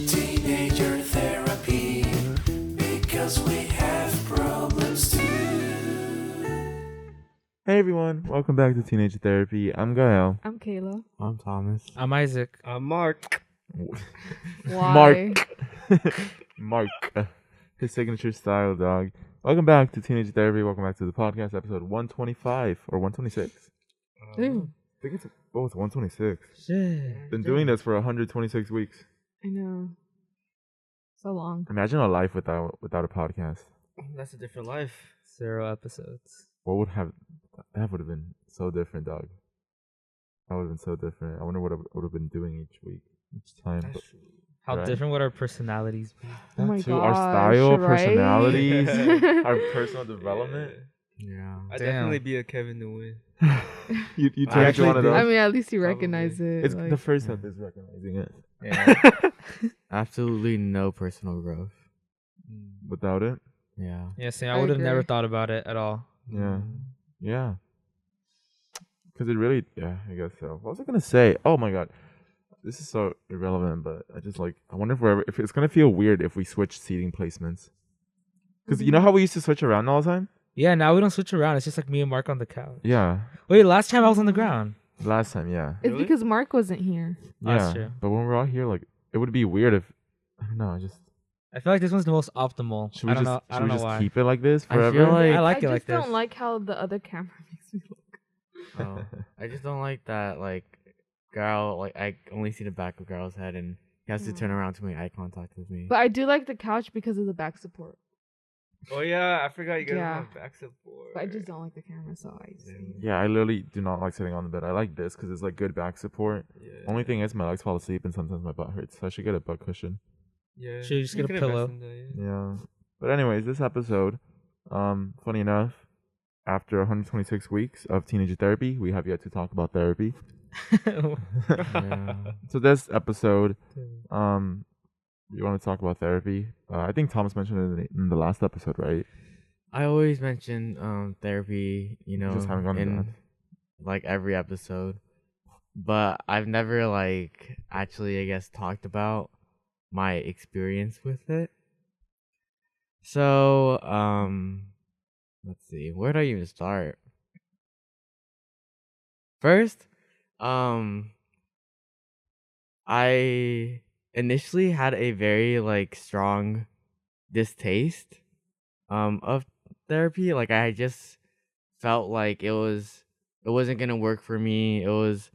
Teenager therapy, because we have problems too. Hey everyone, welcome back to Teenage Therapy. I'm Gael. I'm Kayla. I'm Thomas. I'm Isaac. I'm Mark. Why? Mark. His signature style, dog. Welcome back to Teenage Therapy. Welcome back to the podcast, episode 125 or 126. Ew. I think it's both 126. Shit. Been doing this for 126 weeks. I know. So long. Imagine a life without a podcast. That's a different life. 0 episodes. What would have that would have been so different, dog. That would have been so different. I wonder what I would have been doing each week, each time. That's But true. How Right. different would our personalities be? Oh my to our gosh, style, right? personalities, our personal development. Yeah. I'd Damn. definitely be a Kevin Nguyen. You I turn into actually one of do. those. I mean, at least you Probably. recognize it. It's like- the first step is recognizing it. Yeah. Absolutely no personal growth. Without it, Yeah. Yeah, same. I I would have never agree. thought about it at all. yeah. Because it really, I guess so. What was I gonna say? Oh my god, this is so irrelevant. But I wonder if it's gonna feel weird if we switch seating placements. Because you know how we used to switch around all the time. Yeah, now we don't switch around. It's just like me and Mark on the couch. Yeah, Wait, last time I was on the ground. last time, yeah, It's Really? because Mark wasn't here. yeah. That's true. But when we're all here, like, it would be weird if I don't know. I feel like this one's the most optimal. Should we I don't just know. I should don't we know just why. keep it like this I feel forever? like- I like I it just like don't this. like how the other camera makes me look. Oh, I just don't like that. Like, girl, like I only see the back of girl's head, and he has to turn around to make eye contact with me. But I do like the couch because of the back support. Oh yeah, I forgot you guys Yeah. have back support. But I just don't like the camera, so I see. Yeah, I literally do not like sitting on the bed. I like this because it's like good back support. Yeah. Only thing is, my legs fall asleep and sometimes my butt hurts. So I should get a butt cushion. Yeah. Should you just get a can invest pillow? in that, yeah. Yeah. But anyways, this episode, funny enough, after 126 weeks of teenager therapy, we have yet to talk about therapy. Yeah. So this episode, we want to talk about therapy. I think Thomas mentioned it in the last episode, right? I always mention therapy, you know, just haven't gone into in that. like every episode, but I've never like actually, I guess, talked about my experience with it. So, let's see, where do I even start? First, I initially had a very like strong distaste of therapy. Like I just felt like it wasn't gonna work for me. It was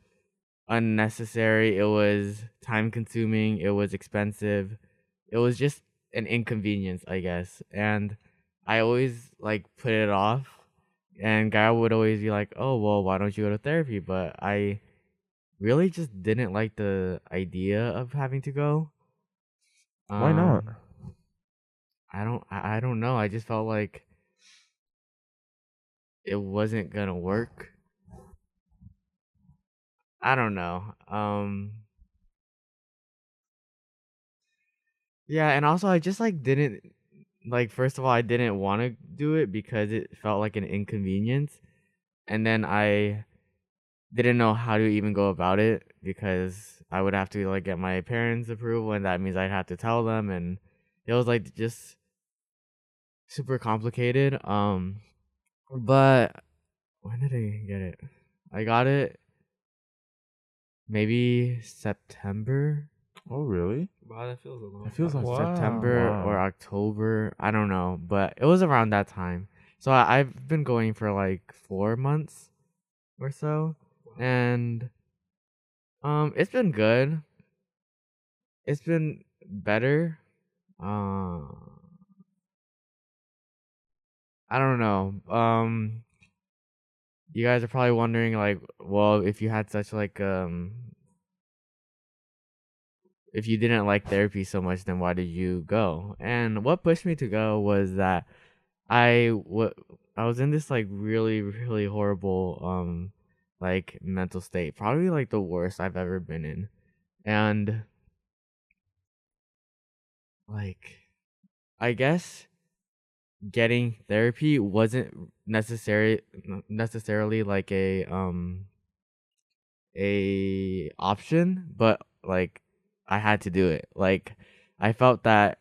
unnecessary, it was time consuming, it was expensive, it was just an inconvenience, I guess. And I always like put it off, and guy would always be like, oh well, why don't you go to therapy? But I really just didn't like the idea of having to go. Why not? I don't know. I just felt like it wasn't gonna work. I don't know. Yeah, and also I just like didn't like, first of all, I didn't want to do it because it felt like an inconvenience. And then I didn't know how to even go about it because I would have to like get my parents' approval, and that means I'd have to tell them, and it was like just super complicated. But when did I get it? I got it maybe September. Oh, really? Wow, that feels a lot. It feels like Wow. September Wow. or October. I don't know, but it was around that time. So I've been going for like 4 months or so, and it's been good. It's been better. I don't know. You guys are probably wondering, like, well, if you had such like if you didn't like therapy so much, then why did you go? And what pushed me to go was that I was in this like really, really horrible like mental state, probably like the worst I've ever been in. And like, I guess getting therapy wasn't necessarily like a option, but like I had to do it. Like I felt that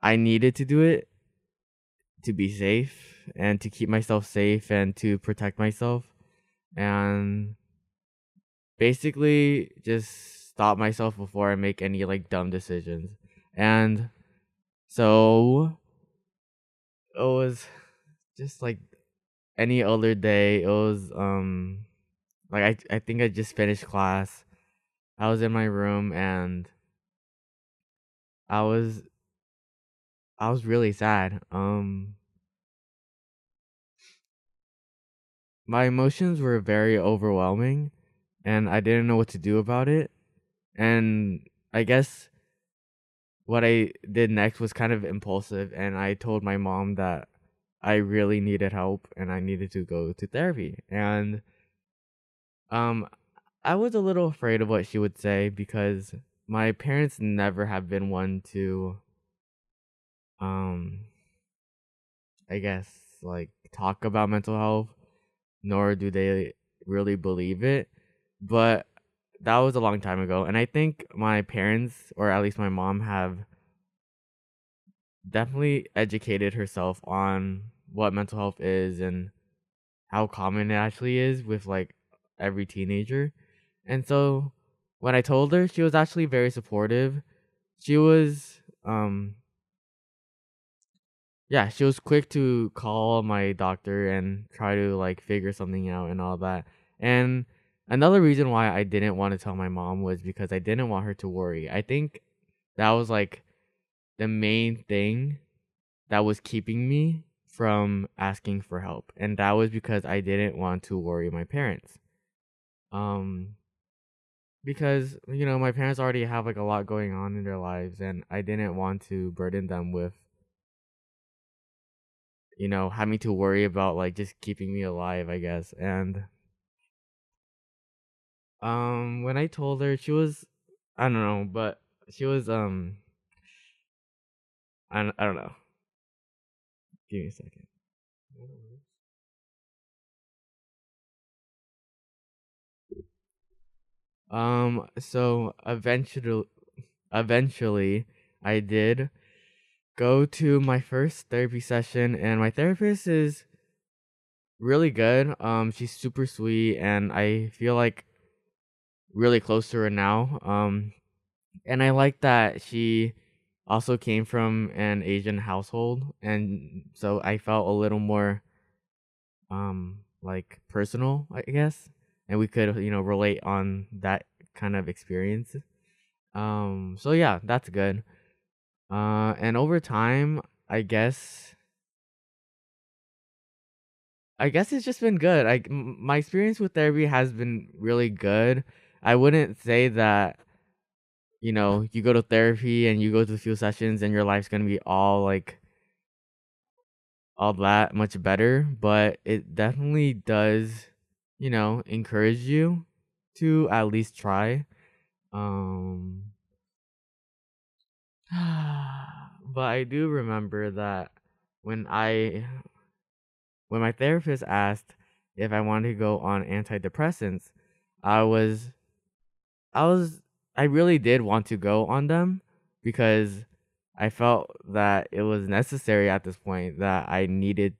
I needed to do it to be safe and to keep myself safe and to protect myself and basically just stop myself before I make any like dumb decisions. And so it was just like any other day. It was like I think I just finished class. I was in my room and I was I was really sad. My emotions were very overwhelming and I didn't know what to do about it. And I guess what I did next was kind of impulsive and I told my mom that I really needed help and I needed to go to therapy. And um I was a little afraid of what she would say because my parents never have been one to um I guess like talk about mental health, nor do they really believe it. But that was a long time ago, and I think my parents, or at least my mom, have definitely educated herself on what mental health is and how common it actually is with like every teenager. And so when I told her, she was actually very supportive. She was yeah, she was quick to call my doctor and try to like figure something out and all that. And another reason why I didn't want to tell my mom was because I didn't want her to worry. I think that was like the main thing that was keeping me from asking for help. And that was because I didn't want to worry my parents. Because my parents already have like a lot going on in their lives and I didn't want to burden them with having to worry about like just keeping me alive, I guess. And when I told her, she was, I don't know, but she was I don't know. Give me a second. So eventually I did go to my first therapy session and my therapist is really good. She's super sweet and I feel like really close to her now. And I like that she also came from an Asian household and so I felt a little more like personal, I guess. And we could, relate on that kind of experience. So yeah, that's good. And over time, I guess it's just been good. My experience with therapy has been really good. I wouldn't say that, you go to therapy and you go to a few sessions and your life's gonna be all that much better, but it definitely does, encourage you to at least try. Um, but I do remember that when I when my therapist asked if I wanted to go on antidepressants, I was I was I really did want to go on them because I felt that it was necessary at this point that I needed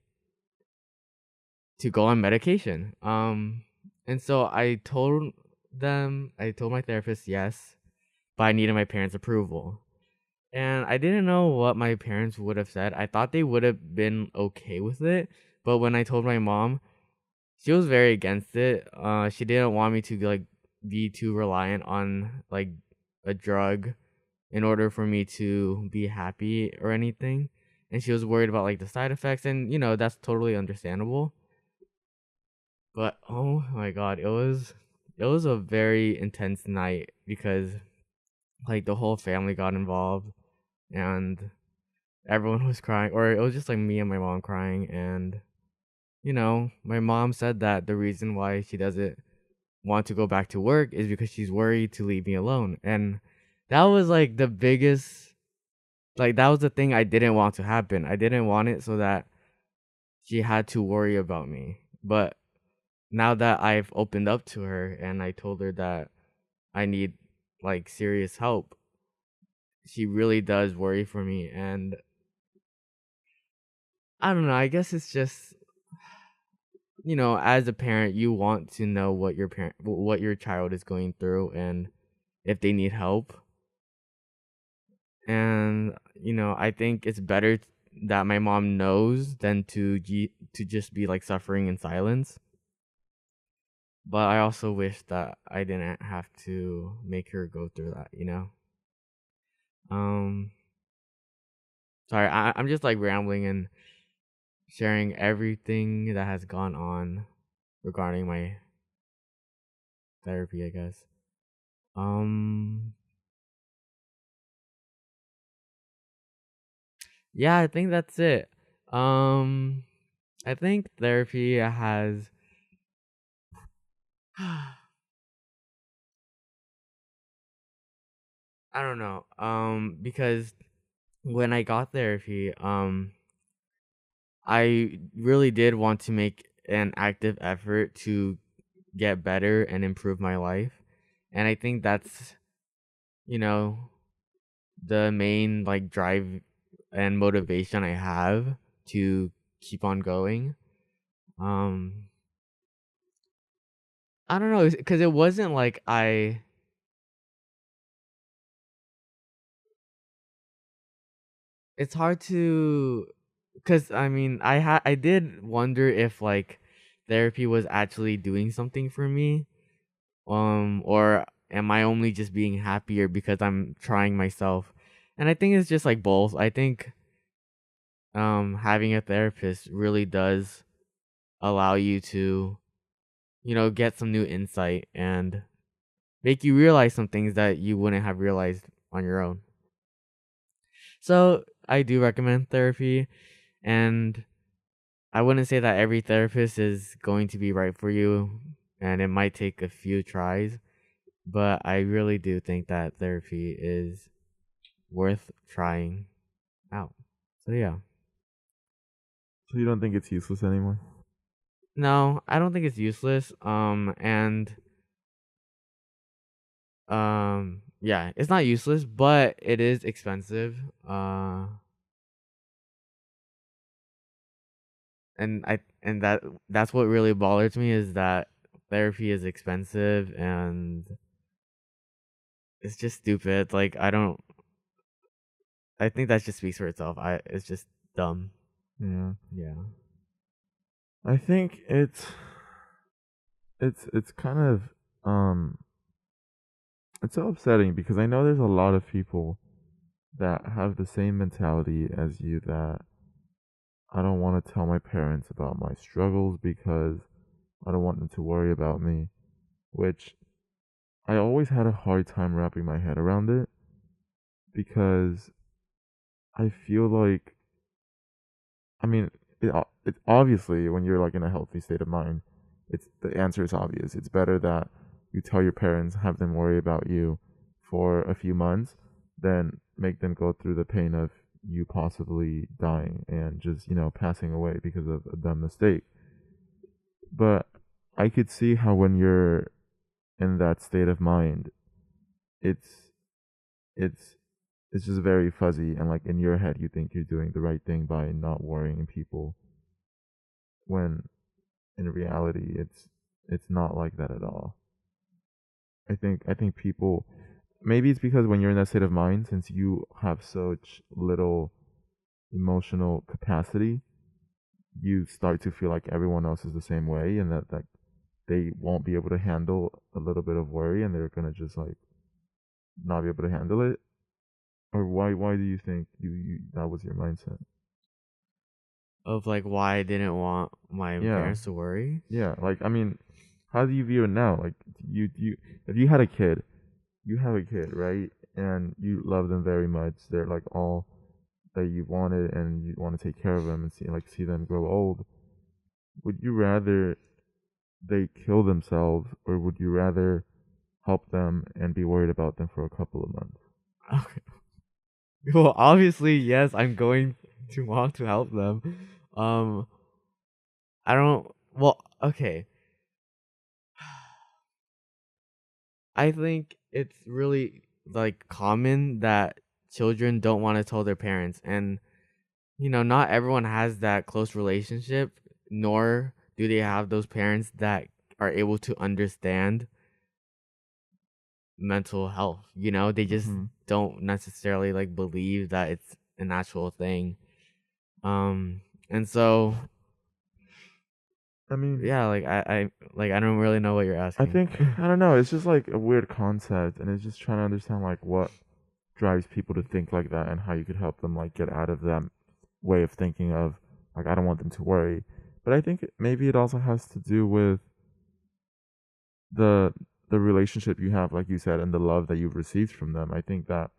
to go on medication. And so I told my therapist yes, but I needed my parents' approval. And I didn't know what my parents would have said. I thought they would have been okay with it, but when I told my mom, she was very against it. She didn't want me to like be too reliant on like a drug in order for me to be happy or anything. And she was worried about like the side effects and that's totally understandable. But oh my god, it was a very intense night because like the whole family got involved and everyone was crying, or it was just like me and my mom crying. And my mom said that the reason why she doesn't want to go back to work is because she's worried to leave me alone. And that was like the biggest, like that was the thing I didn't want to happen. I didn't want it so that she had to worry about me. But now that I've opened up to her and I told her that I need like serious help, she really does worry for me. And I don't know, I guess it's just, as a parent, you want to know what your child is going through and if they need help. And I think it's better that my mom knows than to just be like suffering in silence. But I also wish that I didn't have to make her go through that. Sorry, I'm just like rambling and sharing everything that has gone on regarding my therapy, I guess. Yeah, I think that's it. I think therapy has I don't know. Because when I got therapy, I really did want to make an active effort to get better and improve my life. And I think that's, you know, the main like drive and motivation I have to keep on going. I don't know, because it wasn't like it's hard to, because I mean, I did wonder if like therapy was actually doing something for me, or am I only just being happier because I'm trying myself? And I think it's just like both. I think having a therapist really does allow you to, get some new insight and make you realize some things that you wouldn't have realized on your own. So I do recommend therapy, and I wouldn't say that every therapist is going to be right for you, and it might take a few tries, but I really do think that therapy is worth trying out. So yeah. So you don't think it's useless anymore? No, I don't think it's useless. Yeah, it's not useless, but it is expensive. And that's what really bothers me, is that therapy is expensive, and it's just stupid. Like, I think that just speaks for itself. It's just dumb. Yeah. Yeah. I think it's kind of it's so upsetting because I know there's a lot of people that have the same mentality as you, that I don't want to tell my parents about my struggles because I don't want them to worry about me, which I always had a hard time wrapping my head around it, because I feel like, I mean, it's obviously, when you're like in a healthy state of mind, it's the answer is obvious. It's better that you tell your parents, have them worry about you for a few months, than make them go through the pain of you possibly dying and just, passing away because of a dumb mistake. But I could see how when you're in that state of mind, it's it's it's just very fuzzy, and like in your head you think you're doing the right thing by not worrying people, when in reality it's not like that at all. I think people, maybe it's because when you're in that state of mind, since you have such little emotional capacity, you start to feel like everyone else is the same way, and that they won't be able to handle a little bit of worry, and they're gonna just like not be able to handle it. Or why do you think you that was your mindset? Of like why I didn't want my Yeah. parents to worry. Yeah, like, I mean, how do you view it now? Like, you if you had a kid, you have a kid, right? And you love them very much. They're like all that you wanted, and you want to take care of them and see them grow old. Would you rather they kill themselves, or would you rather help them and be worried about them for a couple of months? Okay. Well, obviously, yes, I'm going to want to help them. I don't. Well, okay. I think it's really like common that children don't want to tell their parents, and not everyone has that close relationship, nor do they have those parents that are able to understand mental health. They just Mhm. don't necessarily like believe that it's an actual thing. And so I mean, yeah, like I don't really know what you're I asking. think I don't know. It's just like a weird concept, and it's just trying to understand like what drives people to think like that, and how you could help them like get out of that way of thinking of like I don't want them to worry. But I think maybe it also has to do with the the relationship you have, like you said, and the love that you've received from them. I think that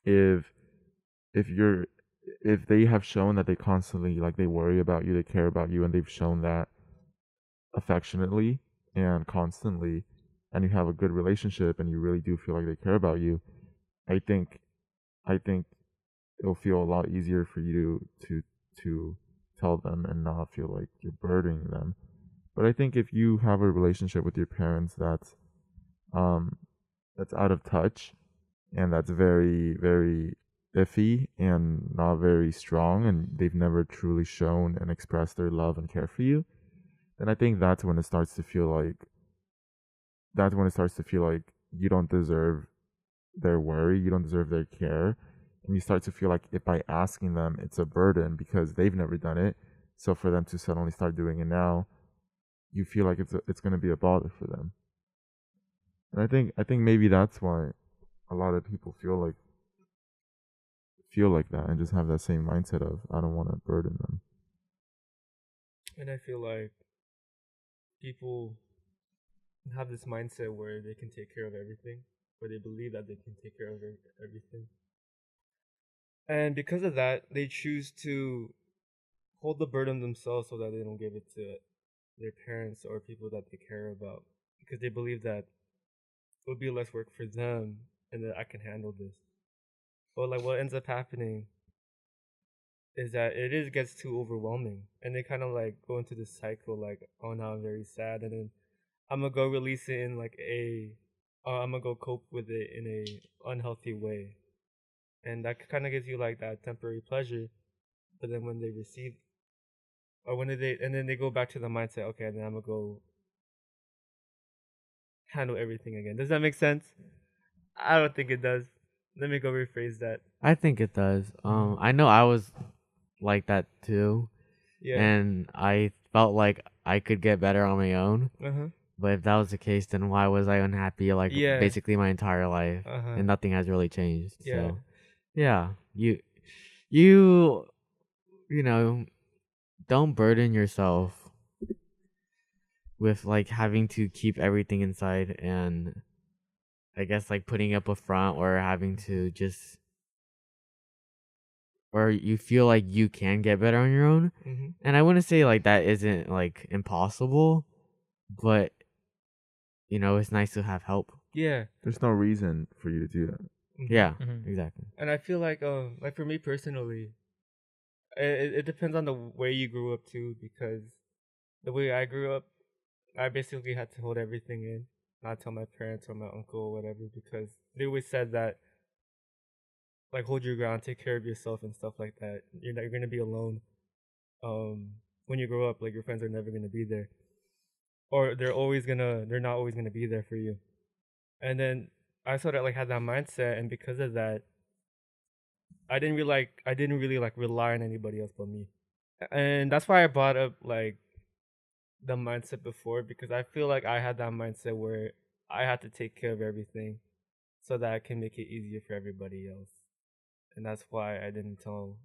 if if you're if they have shown that they constantly like they worry about you, they care about you, and they've shown that affectionately and constantly, and you have a good relationship and you really do feel like they care about you, I think I think it'll feel a lot easier for you to tell them and not feel like you're burdening them. But I think if you have a relationship with your parents um that's out of touch, and that's very very iffy and not very strong, and they've never truly shown and expressed their love and care for you, then I think that's when it starts to feel like you don't deserve their worry, you don't deserve their care, and you start to feel like if by asking them it's a burden because they've never done it. So for them to suddenly start doing it now, you feel like it's going to be a bother for them. And I think maybe that's why a lot of people feel like that and just have that same mindset of I don't want to burden them. And I feel like people have this mindset where they can take care of everything, where they believe that they can take care of everything. And because of that, they choose to hold the burden themselves so that they don't give it to their parents or people that they care about, because they believe that it would be less work for them and that I can handle this. But like what ends up happening is that gets too overwhelming, and they kind of like go into this cycle like, oh, now I'm very sad, and then I'm gonna go release it in like I'm gonna go cope with it in a unhealthy way, and that kind of gives you like that temporary pleasure. But then when they receive, or when they and then they go back to the mindset, okay, then I'm gonna go handle everything again. Does that make sense? I don't think it does. Let me go rephrase that. I think it does. I know I was like that too, Yeah. and I felt like I could get better on my own. Uh-huh. But if that was the case, then why was I unhappy like Yeah. basically my entire life, Uh-huh. and nothing has really changed? Yeah. So yeah, you don't burden yourself with like having to keep everything inside, and I guess like putting up a front, or having to just, or you feel like you can get better on your own. Mm-hmm. And I wouldn't say like that isn't like impossible, but it's nice to have help. Yeah. There's no reason for you to do that. Mm-hmm. Yeah, Mhm. exactly. And I feel like for me personally, it depends on the way you grew up too, because the way I grew up, I basically had to hold everything in, not tell my parents or my uncle or whatever, because they always said that, like, hold your ground, take care of yourself and stuff like that. You're gonna be alone. When you grow up, like your friends are never gonna be there, or they're not always gonna be there for you. And then I sort of like had that mindset, and because of that, I didn't really like rely on anybody else but me. And that's why I brought up like the mindset before, because I feel like I had that mindset where I had to take care of everything so that I can make it easier for everybody else. And that's why I didn't tell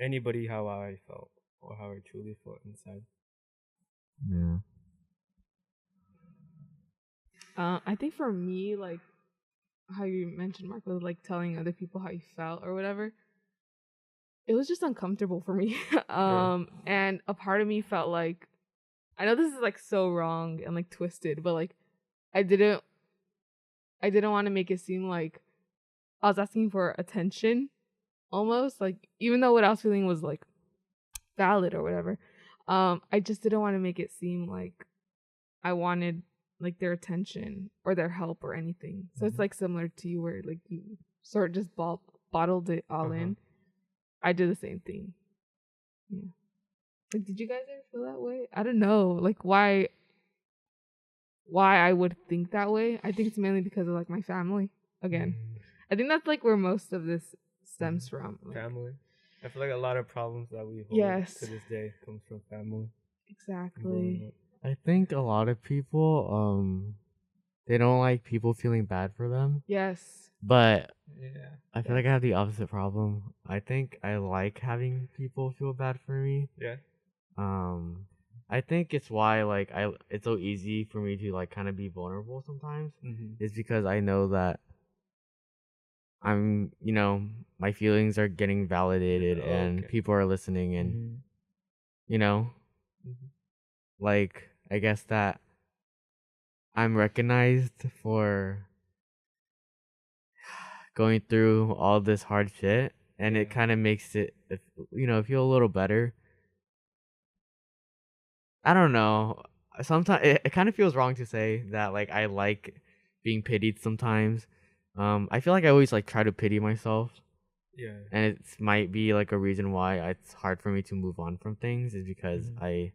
anybody how I felt or how I truly felt inside. Yeah. I think for me, like how you mentioned, Mark, with like telling other people how you felt or whatever, it was just uncomfortable for me. And a part of me felt like, I know this is like so wrong and like twisted, but like I didn't want to make it seem like I was asking for attention, almost like, even though what I was feeling was like valid or whatever. I just didn't want to make it seem like I wanted like their attention or their help or anything. So it's like similar to you where like you sort of just bottled it all in. I did the same thing. Yeah. Like, did you guys ever feel that way? I don't know. Like why I would think that way. I think it's mainly because of like my family. Again. I think that's like where most of this stems from. Like, Family. I feel like a lot of problems that we hold to this day comes from family. Exactly. I think a lot of people, they don't like people feeling bad for them. Yes. But Yeah. I feel like I have the opposite problem. I think I like having people feel bad for me. Yeah. I think it's why like it's so easy for me to like kind of be vulnerable sometimes. Is because I know that I'm, my feelings are getting validated and people are listening and like I guess that I'm recognized for going through all this hard shit and it kind of makes it feel a little better. I don't know. Sometimes it kind of feels wrong to say that like I like being pitied sometimes. I feel like I always like try to pity myself. Yeah. And it might be like a reason why it's hard for me to move on from things is because I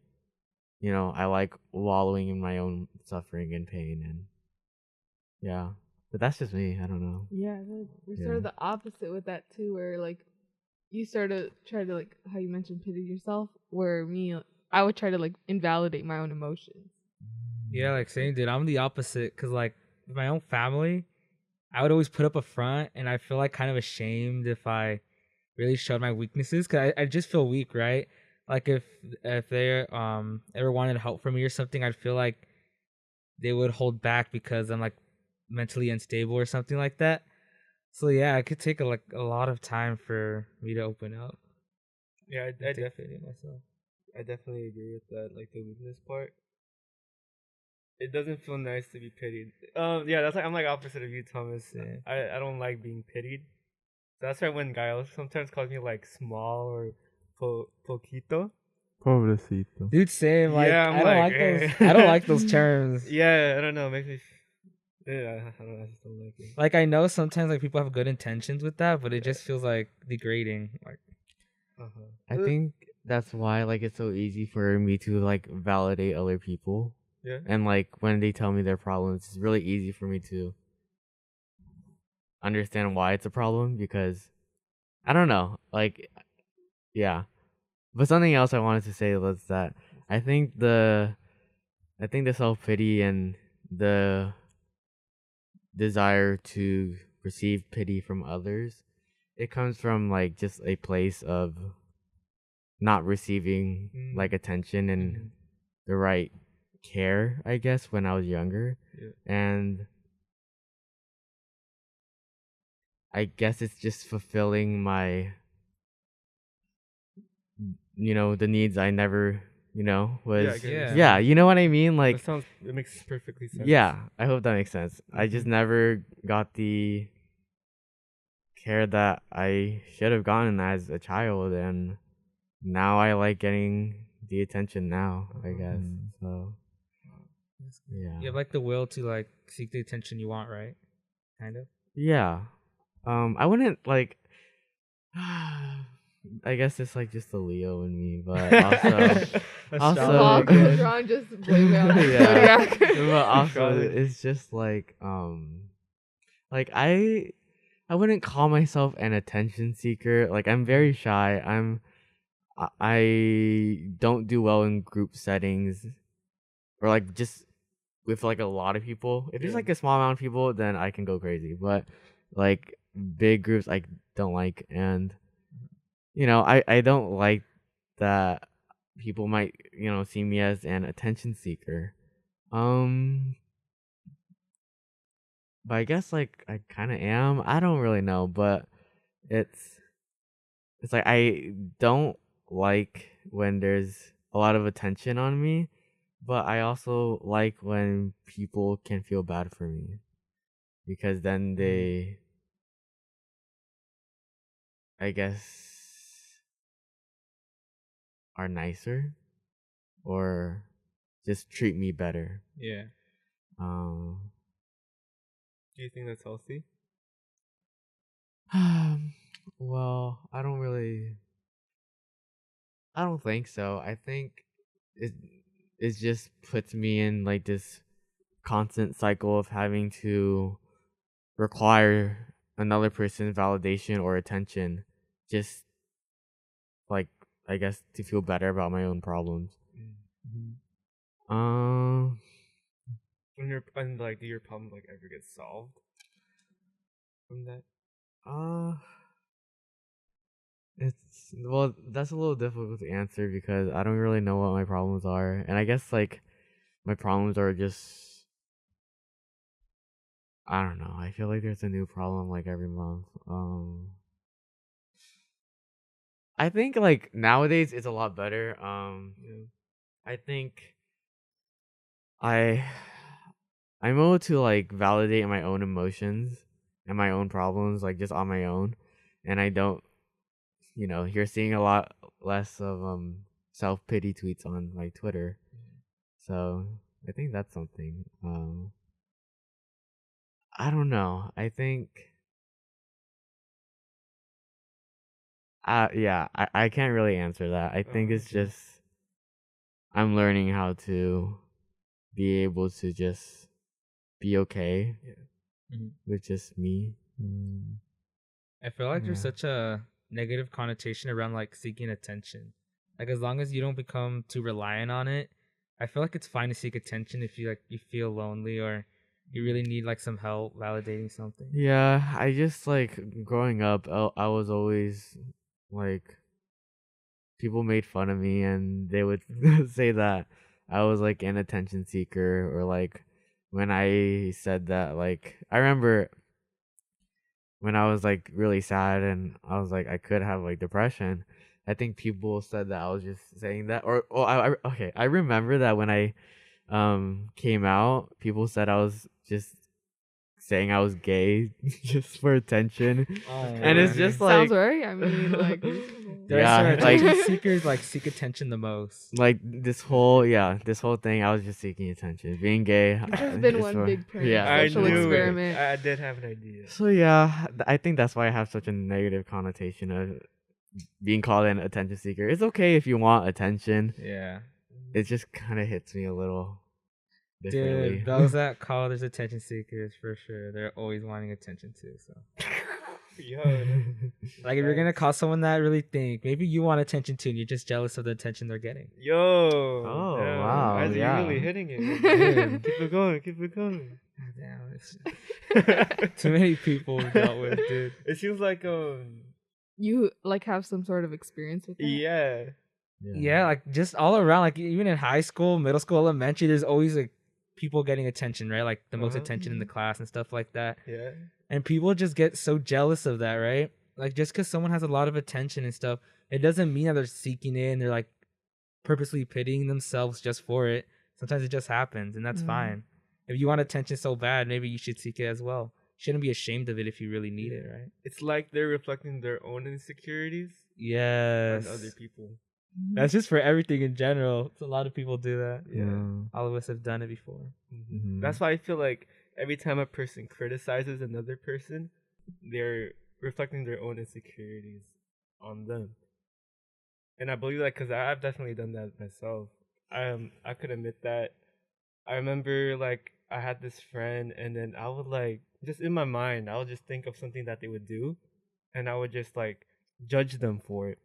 like wallowing in my own suffering and pain and yeah. But that's just me. I don't know. Yeah, we're sort of the opposite with that too, where like you sort of try to like how you mentioned pity yourself, where me I would try to like invalidate my own emotions. Yeah, like same, dude. I'm the opposite because like with my own family, I would always put up a front, and I feel like kind of ashamed if I really showed my weaknesses because I just feel weak, right? Like if they ever wanted help from me or something, I'd feel like they would hold back because I'm like mentally unstable or something like that. So yeah, it could take a lot of time for me to open up. Yeah, I definitely myself. I definitely agree with that. Like the weakness part, it doesn't feel nice to be pitied. Yeah, that's like I'm like opposite of you, Thomas. Yeah. I don't like being pitied. So that's why when Gael sometimes calls me like small or poquito. Pobrecito. Dude, same. Like Yeah, I'm I don't like, like those. eh. I don't like those terms. Yeah, I don't know. It makes me. Yeah, I don't know. I just don't like it. Like I know sometimes like people have good intentions with that, but it just feels like degrading. Like I think that's why like it's so easy for me to like validate other people. Yeah. And like when they tell me their problems, it's really easy for me to understand why it's a problem because I don't know. Like yeah. But something else I wanted to say was that I think the self-pity and the desire to receive pity from others, it comes from like just a place of not receiving like attention and the right care, I guess, when I was younger. Yeah. And I guess it's just fulfilling my the needs I never was Yeah. you know what I mean, like it makes perfectly sense. yeah, I hope that makes sense. I just never got the care that I should have gotten as a child, and now I like getting the attention now, I guess. So yeah. you have like the will to like seek the attention you want, right? Kind of. Yeah. I wouldn't like I guess it's like just the Leo in me, but also If all goes wrong, just blame it on the yeah. zodiac. But also it's just like I wouldn't call myself an attention seeker. Like I'm very shy. I don't do well in group settings or like just with like a lot of people. If it's like a small amount of people, then I can go crazy. But like big groups I don't like, and I don't like that people might see me as an attention seeker. But I guess like I kind of am. I don't really know, but it's like I don't like when there's a lot of attention on me, but I also like when people can feel bad for me because then they, I guess, are nicer or just treat me better. Yeah. Do you think that's healthy? Well, I don't think so. I think it it just puts me in like this constant cycle of having to require another person's validation or attention, just like, I guess, to feel better about my own problems. Um And like, do your problems like ever get solved from that? uh it's, well, that's a little difficult to answer because I don't really know what my problems are, and I guess like my problems are just, I don't know. I feel like there's a new problem like every month. I think like nowadays it's a lot better. I think I I'm able to like validate my own emotions and my own problems like just on my own, and I don't, you're seeing a lot less of self-pity tweets on like Twitter. So, I think that's something. I don't know. I think yeah, I can't really answer that. I think it's Okay. just I'm learning how to be able to just be okay with just me. I feel like there's Yeah. such a negative connotation around like seeking attention. Like as long as you don't become too reliant on it, I feel like it's fine to seek attention if you feel lonely or you really need like some help validating something. Yeah, I just like growing up, I was always like, people made fun of me and they would say that I was like an attention seeker, or like when I said that, like I remember when I was like really sad and I was like I could have like depression. I think people said that I was just saying that, or okay, I remember that when I came out, people said I was just saying I was gay just for attention. Oh, And it's man. just like, Sounds right. I mean, like, reasonable. The yeah, rest of like attention seekers like seek attention the most. like this whole thing, I was just seeking attention. Being gay This has been is one big prank. yeah, I Social knew experiment. it. I did have an idea. so yeah, I think that's why I have such a negative connotation of being called an attention seeker. It's okay if you want attention. Yeah. It just kind of hits me a little differently. Dude, those that call there's attention seekers for sure. They're always wanting attention too. So, Yo, like, if you're gonna call someone that, really think maybe you want attention too, and you're just jealous of the attention they're getting. yo. Oh, damn. wow, Isaac, yeah. you're really hitting it. Dude. Keep it going. Keep it going. Damn, it's too many people we've dealt with, dude. It seems like You like have some sort of experience with that? yeah. Yeah, like just all around, like even in high school, middle school, elementary, there's always like people getting attention, right? Like the most Uh-huh. attention in the class and stuff like that. Yeah. And people just get so jealous of that, right? Like just because someone has a lot of attention and stuff, it doesn't mean that they're seeking it and they're like purposely pitying themselves just for it. Sometimes it just happens, and that's fine. If you want attention so bad, maybe you should seek it as well. Shouldn't be ashamed of it if you really need it, right? It's like they're reflecting their own insecurities Yes. on other people. That's just for everything in general. A lot of people do that. Yeah. All of us have done it before. Mhm. That's why I feel like every time a person criticizes another person, they're reflecting their own insecurities on them. And I believe that because I've definitely done that myself. I could admit that. I remember like I had this friend, and then I would like just in my mind, I would just think of something that they would do, and I would just like judge them for it.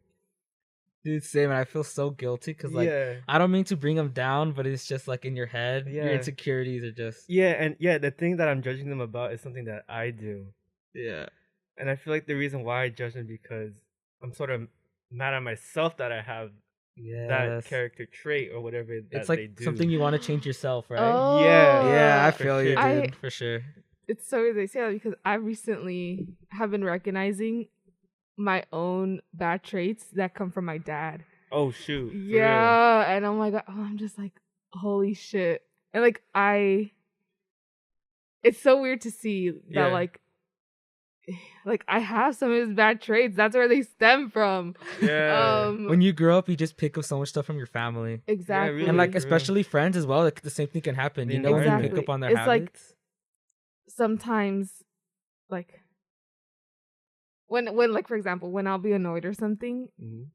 Dude, same. And I feel so guilty because, like, yeah. I don't mean to bring them down, but it's just like in your head. Your Yeah. insecurities are just. Yeah, and yeah, the thing that I'm judging them about is something that I do. Yeah. And I feel like the reason why I judge them because I'm sort of mad at myself that I have that Yes. character trait or whatever that It's they like do. something you want to change yourself, right? Oh, Yeah, I for feel you, sure. dude. For sure. It's so weird they say that because I recently have been recognizing my own bad traits that come from my dad. Oh shoot. for real. Yeah, and I'm like, oh, I'm just like, holy shit. And like it's so weird to see that Yeah. like like I have some of his bad traits. That's where they stem from. Yeah. When you grow up, you just pick up so much stuff from your family. Exactly. really. And like for real. especially friends as well, like the same thing can happen. The You know, when you pick environment. up on their It's like- habits. sometimes like when like for example, when I'll be annoyed or something, Mhm.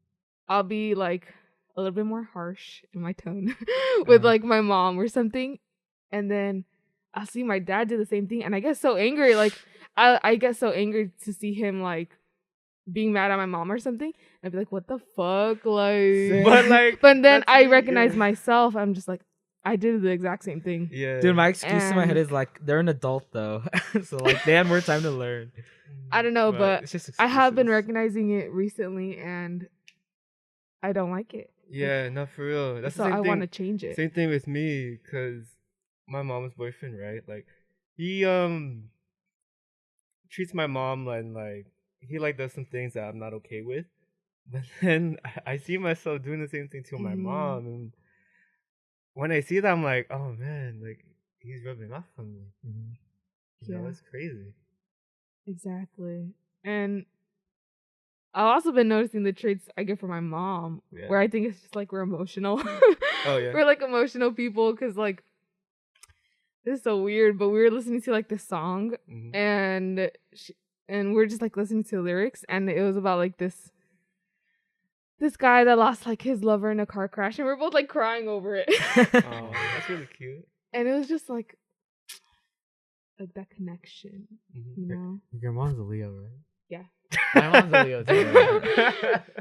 I'll be like a little bit more harsh in my tone with like my mom or something, and then I'll see my dad do the same thing, and I get so angry. Like I get so angry to see him like being mad at my mom or something. I'd be like, "What the fuck?" Like, But like, but then that's I me, recognize yeah. myself. I'm just like, I did the exact same thing. Yeah. Dude, my excuse in my head And- is like they're an adult though, so like they had more time to learn. I don't know, but it's just I have been excuses. recognizing it recently, and I don't like it. Yeah, no, for real. That's So the same I thing. want to change it. Same thing with me, cause my mom's boyfriend, right? Like, he treats my mom like he like does some things that I'm not okay with, but then I see myself doing the same thing to my Mhm. mom, and when I see that, I'm like, oh man, like he's rubbing off on me. You know, Yeah. it's crazy. Exactly. And I've also been noticing the traits I get from my mom, Yeah. where I think it's just like we're emotional. Oh, yeah. We're like emotional people, because like this is so weird, but we were listening to like this song, Mhm. and we're just like listening to the lyrics, and it was about like this guy that lost like his lover in a car crash, and we're both like crying over it. Oh, that's really cute. And it was just like that connection, Mhm. you know? Your mom's a Leo, right? Yeah. My mom's a Leo too.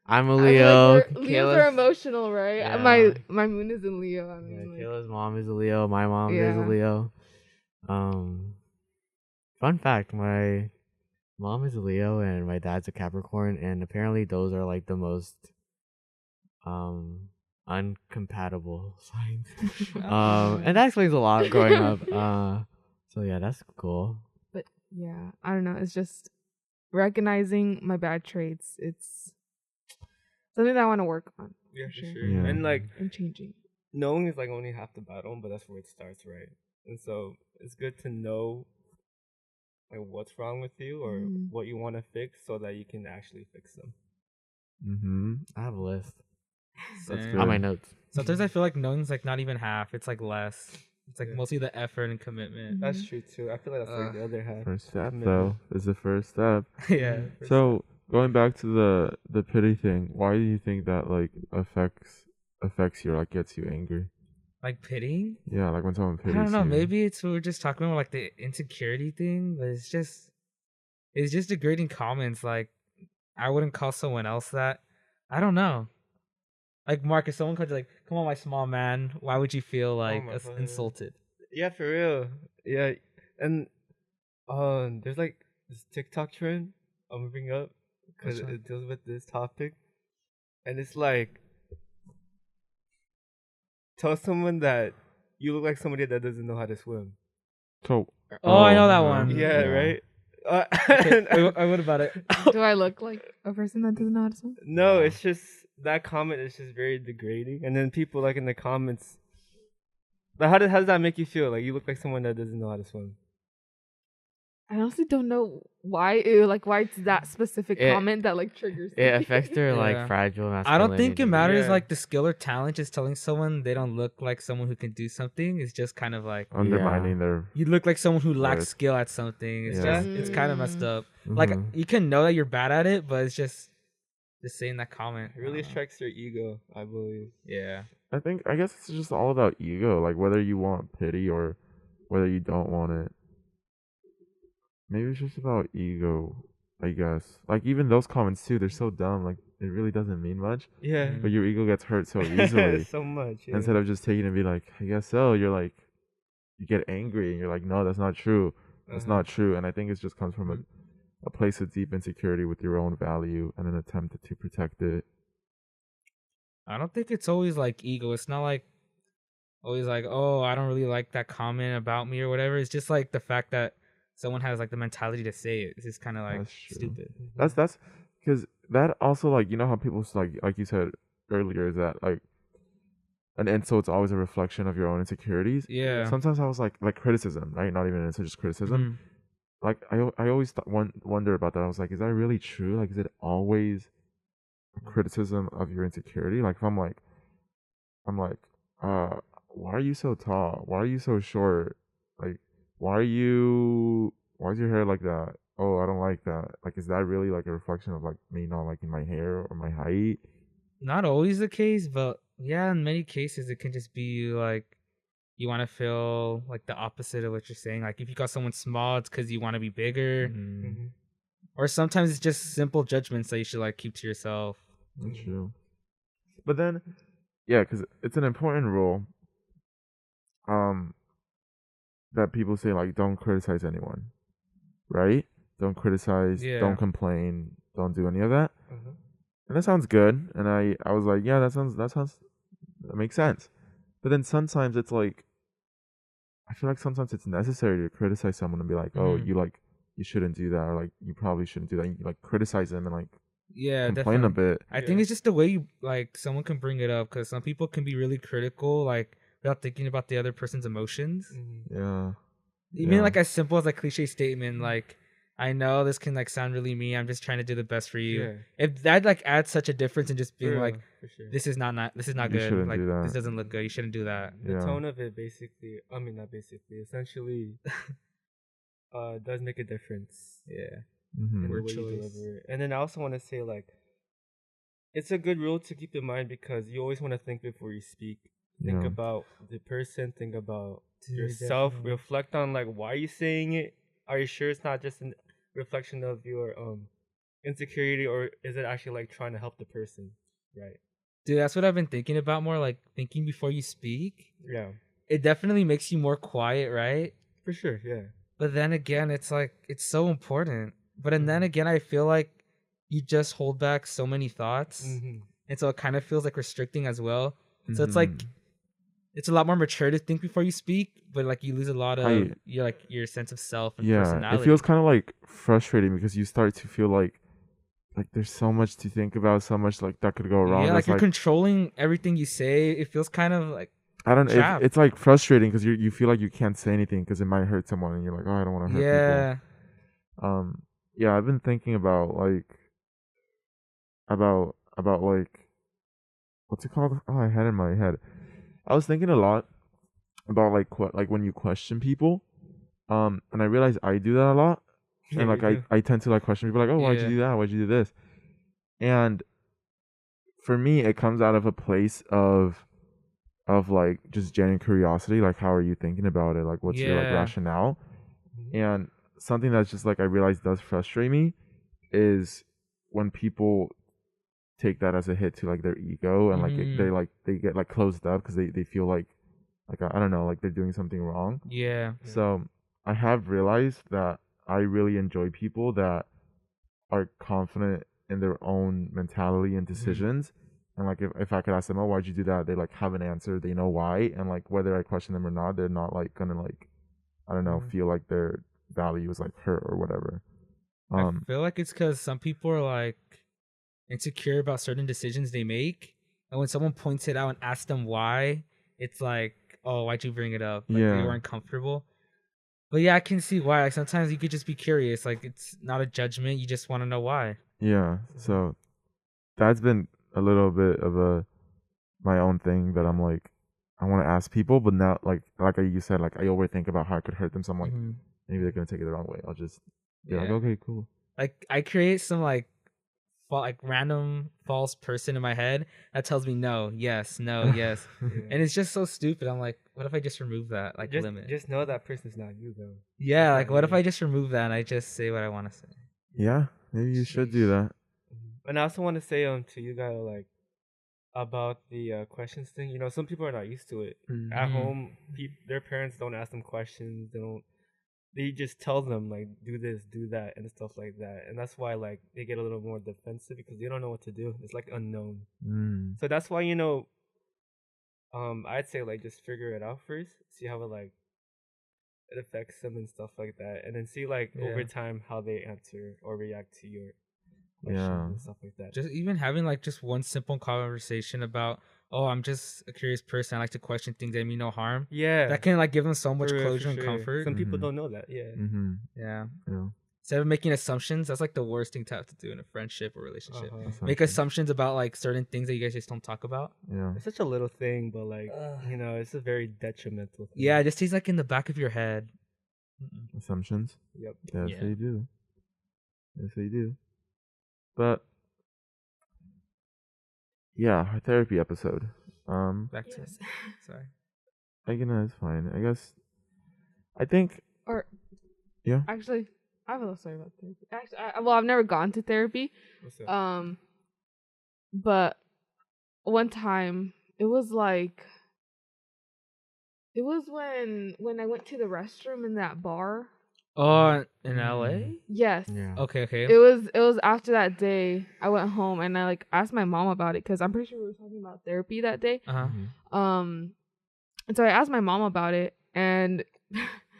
I'm a I mean, Leo. like, Leos are Kayla's- emotional, right? Yeah. My moon is in Leo. I Yeah, mean, like, Kayla's mom is a Leo. My mom is Yeah. a Leo. Fun fact: my mom is a Leo and my dad's a Capricorn, and apparently those are like the most uncompatible signs. And that explains a lot growing up. So yeah, that's cool. but yeah, I don't know. It's just recognizing my bad traits. It's something that I want to work on Yeah, for sure. sure. Yeah. And like, and changing. knowing is like only half the battle, but that's where it starts, right? And so it's good to know like what's wrong with you or Mhm. what you want to fix so that you can actually fix them. Mm-hmm. I have a list That's Same. good. on my notes. Sometimes I feel like knowing's like not even half. It's like less. It's like Yeah. mostly the effort and commitment. That's Mhm. true too. I feel like that's like the other half. First step Commitment. though is the first step. Yeah. for So going back to the pity thing, why do you think that like affects you or like gets you angry? Like pitying? Yeah, like when someone I pities don't know. you. Maybe it's we're just talking about like the insecurity thing, but it's just degrading comments. Like I wouldn't call someone else that. I don't know. Like Mark, if someone comes like, "Come on, my small man," why would you feel like my God. insulted? Yeah, for real. Yeah, and there's like this TikTok trend I'm gonna bring up because Which one? it deals with this topic, and it's like tell someone that you look like somebody that doesn't know how to swim. So Oh, I know that one. Yeah, Yeah. right. Okay, what about it? Do I look like a person that doesn't know how to swim? No, Yeah. it's just that comment is just very degrading, and then people like in the comments. Like, how does that make you feel? Like you look like someone that doesn't know how to swim. I honestly don't know why it's that specific It- comment that like triggers It me. affects their Yeah. like fragile masculinity. I don't think it matters Yeah. like the skill or talent. Just telling someone they don't look like someone who can do something is just kind of like undermining their you look like someone who lacks Worth. skill at something. It's Yeah. just it's kind of messed up. Mhm. Like you can know that you're bad at it, but it's just saying that comment. It really I don't know. strikes your ego, I believe. Yeah. I guess it's just all about ego, like whether you want pity or whether you don't want it. Maybe it's just about ego, I guess. Like even those comments too, they're so dumb. Like it really doesn't mean much, Yeah. but your ego gets hurt so easily. so much. Yeah. Instead of just taking it and be like, I guess so, you're like, you get angry and you're like, no, that's not true. That's Uh-huh. not true. And I think it just comes from a place of deep insecurity with your own value and an attempt to protect it. I don't think it's always like ego. It's not like always like, oh, I don't really like that comment about me or whatever. It's just like the fact that someone has like the mentality to say it. It's just kind of like That's true. stupid. That's because that also like you know how people like you said earlier is that like an insult's always a reflection of your own insecurities. Yeah. Sometimes I was like criticism, right? Not even an insult, just criticism. like I always wonder about that. I was like, is that really true? Like, is it always a criticism of your insecurity? Like, if I'm like, why are you so tall? Why are you so short? Like, why is your hair like that? Oh, I don't like that. Like, is that really like a reflection of like me not liking my hair or my height? Not always the case, but yeah, in many cases it can just be like you want to feel like the opposite of what you're saying. Like if you got someone small, it's because you want to be bigger, Mm-hmm. or sometimes it's just simple judgments that you should like keep to yourself. That's true. But then, yeah, because it's an important rule. That people say like don't criticize anyone, right? Don't criticize, Yeah. don't complain, don't do any of that. Uh-huh. And that sounds good. And I was like, yeah, that makes sense. But then sometimes it's like, I feel like sometimes it's necessary to criticize someone and be like, oh, Mhm. you shouldn't do that, or like you probably shouldn't do that. You like criticize them and like Yeah, complain definitely. a bit. I think it's just the way you like someone can bring it up, because some people can be really critical, like without thinking about the other person's emotions. Mm-hmm. Yeah. Even Yeah. like as simple as a cliche statement, like I know this can like sound really mean. I'm just trying to do the best for you. Yeah. If that like adds such a difference in just being For like, real, for sure. this is not You good. shouldn't Like do that. this doesn't look good. You shouldn't do that. The Yeah. tone of it basically, I mean not basically, essentially does make a difference Yeah. Mm-hmm. in the Word way you choice. deliver it. And then I also want to say like it's a good rule to keep in mind because you always want to think before you speak. Think Yeah. about the person, think about Dude, yourself, definitely. reflect on like why are you saying it? Are you sure it's not just a reflection of your insecurity, or is it actually like trying to help the person? Right. Dude, that's what I've been thinking about more, like thinking before you speak. Yeah. It definitely makes you more quiet, right? For sure, yeah. But then again, it's like it's so important. But and then Mhm. again, I feel like you just hold back so many thoughts, Mm-hmm. and so it kind of feels like restricting as well. So it's like Mhm. it's a lot more mature to think before you speak, but like you lose a lot of I- your sense of self and Yeah, personality. it feels kind of like frustrating because you start to feel like there's so much to think about, so much like that could go wrong. Yeah, That's like you're controlling everything you say. It feels kind of like I don't know. trapped. It's like frustrating because you feel like you can't say anything because it might hurt someone, and you're like, oh, I don't want to hurt yeah. people. Yeah, I've been thinking about like about like what's it called? Oh, I had it in my head. I was thinking a lot about like like when you question people. And I realized I do that a lot. And like I tend to like question people like, oh, why'd you Yeah. do that? Why'd you do this? And for me, it comes out of a place of like just genuine curiosity. Like, how are you thinking about it? Like, what's your like Yeah. rationale? And something that's just like I realize does frustrate me is when people take that as a hit to like their ego and Mhm. they get like closed up because they feel like I don't know, like they're doing something wrong. Yeah. So I have realized that I really enjoy people that are confident in their own mentality and decisions. And like if I could ask them, oh, why'd you do that? They like have an answer. They know why. And like whether I question them or not, they're not like gonna like I don't know, Mhm. feel like their value is like hurt or whatever. I feel like it's because some people are like insecure about certain decisions they make, and when someone points it out and asks them why, it's like, oh, why'd you bring it up? Like they Yeah. weren't comfortable. But yeah, I can see why. Like sometimes you could just be curious. Like it's not a judgment. You just want to know why. Yeah. So that's been a little bit of a my own thing that I'm like I want to ask people, but now like you said, like I overthink about how I could hurt them. So I'm like Mhm. maybe they're gonna take it the wrong way. I'll just be like, Yeah. okay, cool. Like I create some like random false person in my head that tells me no, yes, no, yes, and it's just so stupid. I'm like, what if I just remove that like limit? Just know that person's not you though. Yeah, It's like not what if you. I just remove that and I just say what I want to say? Yeah, maybe you should do that. And I also want to say to you guys like about the questions thing. You know, some people are not used to it. At Mhm. home, their parents don't ask them questions. They just tell them like do this, do that, and stuff like that. And that's why like they get a little more defensive because they don't know what to do. It's like unknown. Mm. So that's why I'd say like just figure it out first, see how it affects them and stuff like that, and then see like over Yeah. time how they answer or react to your questions Yeah. and stuff like that. Just even having like just one simple conversation about, oh, I'm just a curious person. I like to question things that mean no harm. Yeah. That can like give them so much for real, for closure and sure. comfort. Some people Mhm. don't know that. Yeah. Mm-hmm. Yeah. Yeah. Instead of making assumptions, that's like the worst thing to have to do in a friendship or relationship. Uh-huh. Make assumptions about like certain things that you guys just don't talk about. Yeah. It's such a little thing, but like you know, it's a very detrimental thing. Yeah, it just stays like in the back of your head. Assumptions. Yep. Yes, Yeah. they do. Yes, they do. But yeah, our therapy episode. Back to Yes. sorry. It's fine. I guess. I think. Or Yeah. actually, I have a little story about therapy. Actually, well, I've never gone to therapy. What's up? But one time it was when I went to the restroom in that bar. Oh, in LA? Yes. Yeah. Okay. It was after that day I went home and I like asked my mom about it because I'm pretty sure we were talking about therapy that day. Uh-huh. Mhm. And so I asked my mom about it and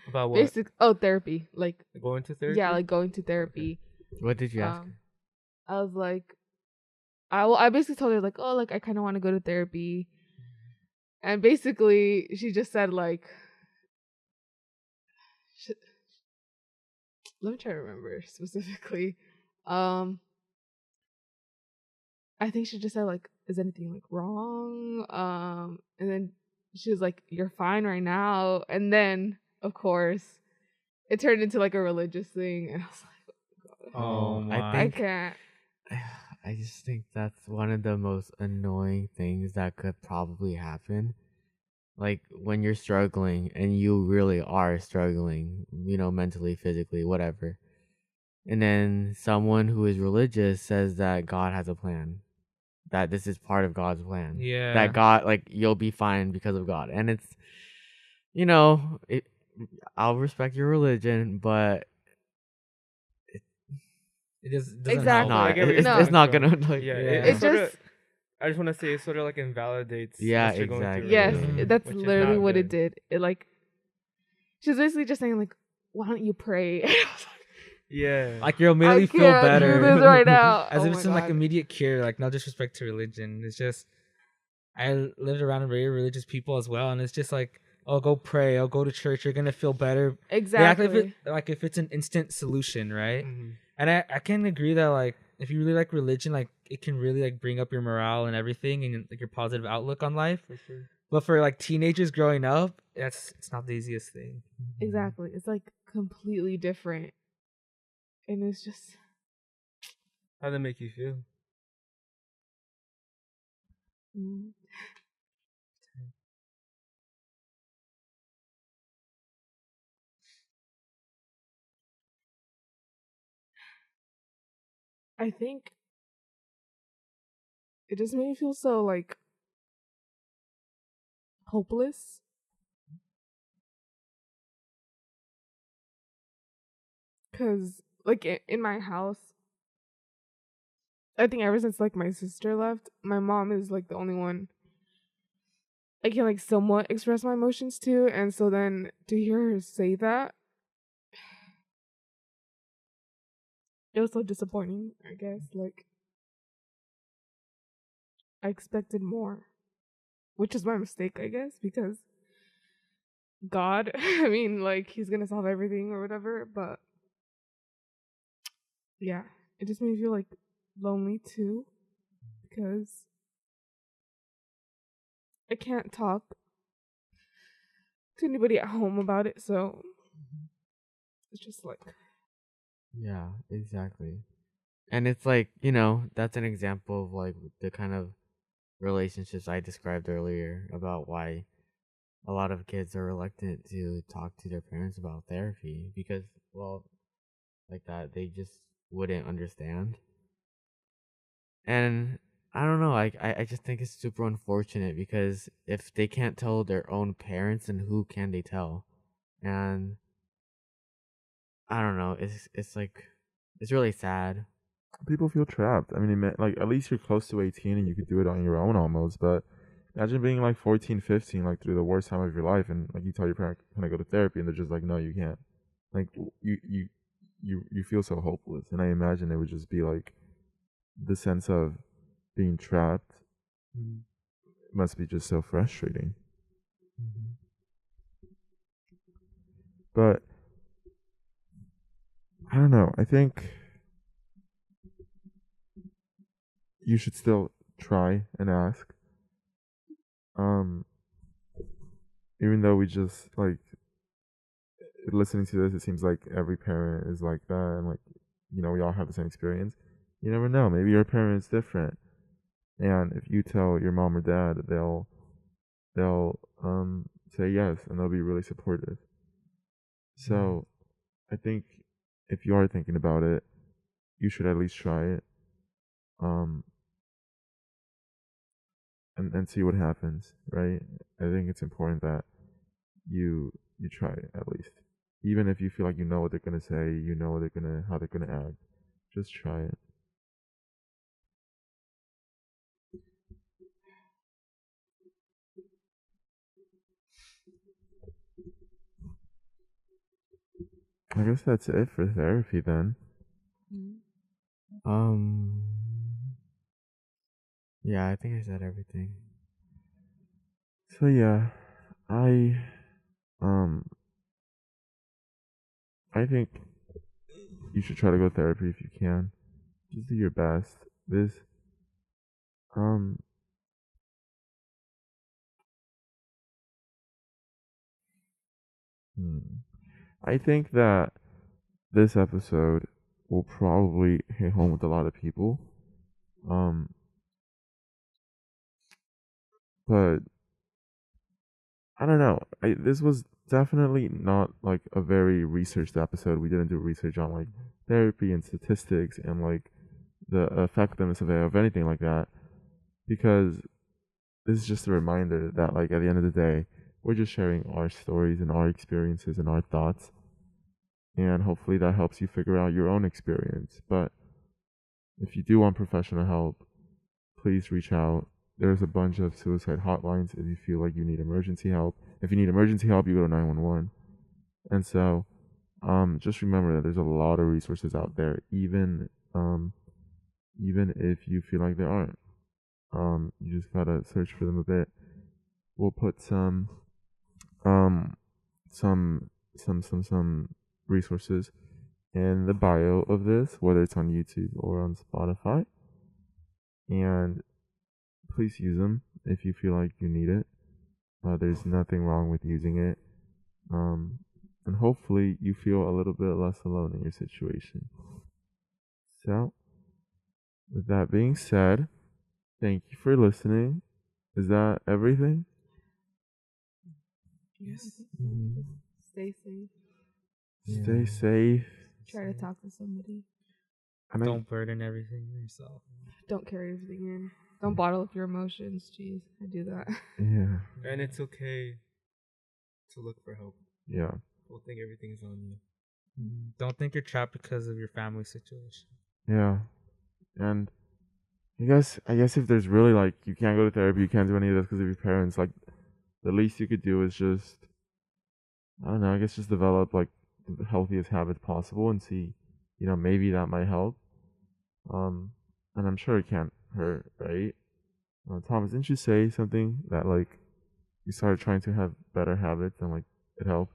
About what? Therapy, like Going to therapy? yeah, like going to therapy. What did you ask? I was like, I basically told her like, oh, like I kind of want to go to therapy, and basically she just said like, let me try to remember specifically. I think she just said like, is anything like wrong? And then she was like, you're fine right now. And then of course, it turned into like a religious thing, and I was like, Oh my. I can't. I just think that's one of the most annoying things that could probably happen. Like when you're struggling and you really are struggling, mentally, physically, whatever. And then someone who is religious says that God has a plan, that this is part of God's plan. Yeah. That God, like, you'll be fine because of God. And it's, I'll respect your religion, but It doesn't Exactly. not, I get where you're it's coming not from. gonna, like, Yeah, Yeah. It's sorta- just I just want to say it sort of like invalidates. Yeah, what you're going through exactly. right yes, now, Mhm. that's which is literally not what it good. did. It like she was basically just saying like, why don't you pray? And I was Yeah. like you'll I immediately feel can't better. do this right now. As Oh if my it's some like God. immediate cure, like no disrespect to religion. It's just I lived around very religious people as well, and it's just like, oh, go pray, oh, go to church, you're gonna feel better. They act Exactly. like if it's an instant solution, right? Mhm. And I can agree that like if you really like religion, like it can really like bring up your morale and everything and like your positive outlook on life. For sure. But for like teenagers growing up, it's not the easiest thing. Exactly. It's like completely different. And it's just How'd that make you feel? mm. I think it just made me feel so like hopeless. Cause like in my house, I think ever since like my sister left, my mom is like the only one I can like somewhat express my emotions to, and so then to hear her say that, it was so disappointing. I guess like I expected more, which is my mistake, I guess, because God, I mean, like he's gonna solve everything or whatever, but yeah, it just made me feel like lonely too, because I can't talk to anybody at home about it, so it's just like Yeah, exactly. And it's like, that's an example of like the kind of relationships I described earlier about why a lot of kids are reluctant to talk to their parents about therapy because, well, like that, they just wouldn't understand. And I don't know, I just think it's super unfortunate because if they can't tell their own parents, then who can they tell? And I don't know, it's like, it's really sad. People feel trapped. I mean, like at least you're close to 18 and you could do it on your own almost. But imagine being like 14, 15, like through the worst time of your life, and like you tell your parent, "Can I go to therapy?" And they're just like, "No, you can't." Like you feel so hopeless. And I imagine it would just be like the sense of being trapped must be just so frustrating. But I don't know. I think you should still try and ask. Even though we just like listening to this, it seems like every parent is like that, and like we all have the same experience. You never know. Maybe your parent's different, and if you tell your mom or dad, they'll say yes, and they'll be really supportive. So, I think if you are thinking about it, you should at least try it, and see what happens. Right? I think it's important that you try it at least, even if you feel like you know what they're gonna say, you know how they're gonna act. Just try it. I guess that's it for therapy then. Yeah, I think I said everything. So yeah, I I think you should try to go to therapy if you can. Just do your best. This um I think that this episode will probably hit home with a lot of people. Um but I don't know. This was definitely not like a very researched episode. We didn't do research on like therapy and statistics and like the effectiveness of anything like that, because this is just a reminder that like at the end of the day, we're just sharing our stories and our experiences and our thoughts, and hopefully that helps you figure out your own experience. But if you do want professional help, please reach out. There's a bunch of suicide hotlines if you feel like you need emergency help. If you need emergency help, you go to 911. And so, just remember that there's a lot of resources out there, even if you feel like there aren't. You just gotta search for them a bit. We'll put some resources in the bio of this, whether it's on YouTube or on Spotify. And please use them if you feel like you need it. There's nothing wrong with using it. And hopefully you feel a little bit less alone in your situation. So, with that being said, thank you for listening. Is that everything? Yes. Mm-hmm. Stay safe. Stay safe. Try to talk to somebody. And Don't burden everything yourself. Don't carry everything in. Don't bottle up your emotions. Jeez, I do that. yeah. And it's okay to look for help. Yeah. Don't think everything is on you. Don't think you're trapped because of your family situation. Yeah. And I guess if there's really like you can't go to therapy, you can't do any of this because of your parents, like the least you could do is just I don't know, I guess just develop like the healthiest habits possible and see, maybe that might help. And I'm sure it can't hurt, right? Thomas, didn't you say something that like you started trying to have better habits and like it helped?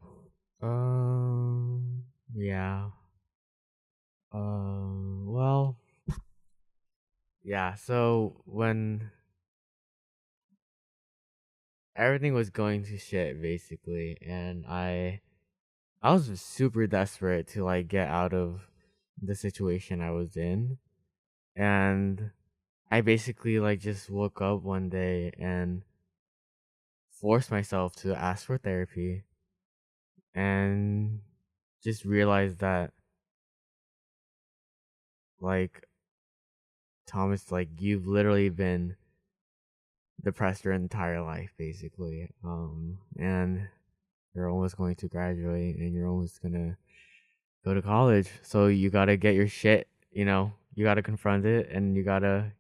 Yeah. Well, yeah. So when everything was going to shit, basically, and I was super desperate to like get out of the situation I was in, and I basically like just woke up one day and forced myself to ask for therapy, and just realized that like Thomas, like you've literally been depressed your entire life, basically. And you're almost going to graduate and you're almost gonna go to college. So you gotta get your shit, you gotta confront it and you gotta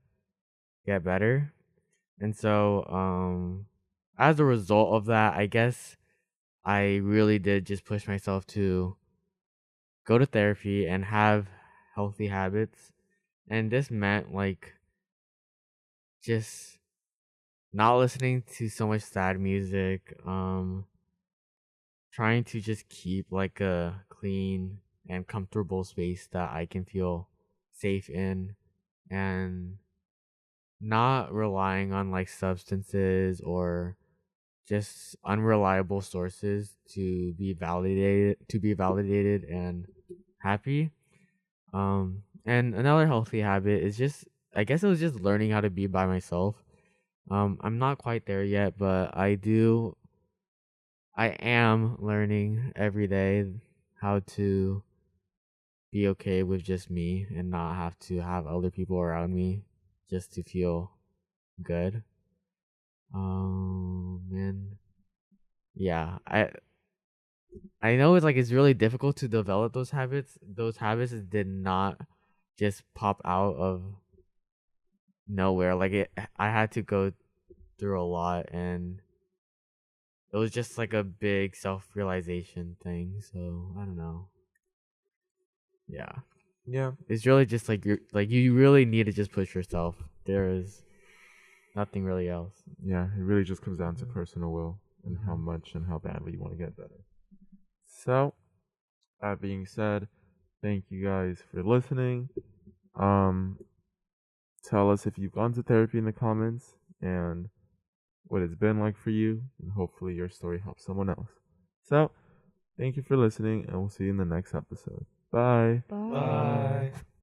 get better. And so, as a result of that, I guess I really did just push myself to go to therapy and have healthy habits. And this meant like just not listening to so much sad music, trying to just keep like a clean and comfortable space that I can feel safe in, and not relying on like substances or just unreliable sources to be validated and happy. And another healthy habit is just, I guess it was just learning how to be by myself. I'm not quite there yet, but I am learning every day how to be okay with just me and not have to have other people around me just to feel good. And yeah, I know it's like it's really difficult to develop those habits. Those habits did not just pop out of nowhere. I had to go through a lot, and it was just like a big self-realization thing. So I don't know. Yeah, Yeah. it's really just like you really need to just push yourself. There is nothing really else. Yeah. It really just comes down to personal will and how much and how badly you want to get better. So, that being said, thank you guys for listening. Um, Tell us if you've gone to therapy in the comments and what it's been like for you, and hopefully your story helps someone else. So, thank you for listening, and we'll see you in the next episode. Bye. Bye. Bye.